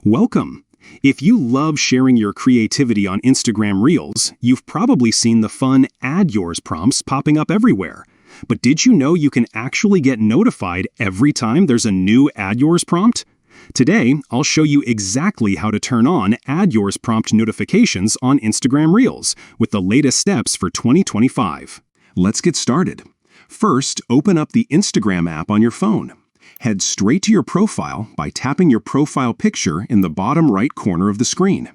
Welcome! If you love sharing your creativity on Instagram Reels, you've probably seen the fun Add Yours prompts popping up everywhere. But did you know you can actually get notified every time there's a new Add Yours prompt? Today, I'll show you exactly how to turn on Add Yours prompt notifications on Instagram Reels with the latest steps for 2025. Let's get started. First, open up the Instagram app on your phone. Head straight to your profile by tapping your profile picture in the bottom right corner of the screen.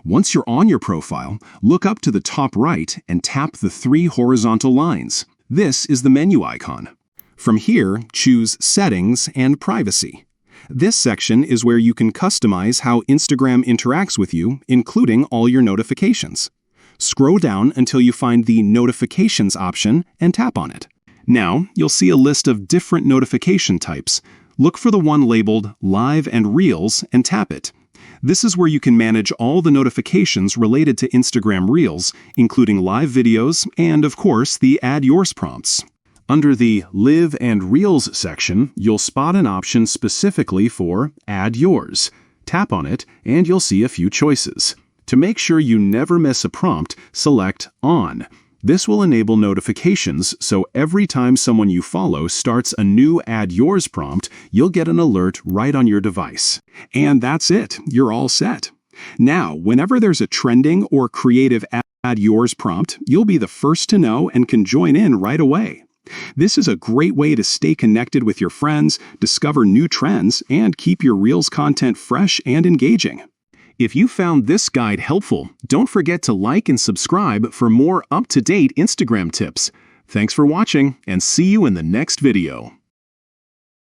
Once you're on your profile, look up to the top right and tap the three horizontal lines. This is the menu icon. From here, choose Settings and Privacy. This section is where you can customize how Instagram interacts with you, including all your notifications. Scroll down until you find the Notifications option and tap on it. Now, you'll see a list of different notification types. Look for the one labeled Live and Reels and tap it. This is where you can manage all the notifications related to Instagram Reels, including live videos and, of course, the Add Yours prompts. Under the Live and Reels section, you'll spot an option specifically for Add Yours. Tap on it, and you'll see a few choices. To make sure you never miss a prompt, select On. This will enable notifications, so every time someone you follow starts a new Add Yours prompt, you'll get an alert right on your device. And that's it. You're all set. Now, whenever there's a trending or creative Add Yours prompt, you'll be the first to know and can join in right away. This is a great way to stay connected with your friends, discover new trends, and keep your Reels content fresh and engaging. If you found this guide helpful, don't forget to like and subscribe for more up-to-date Instagram tips. Thanks for watching, and see you in the next video.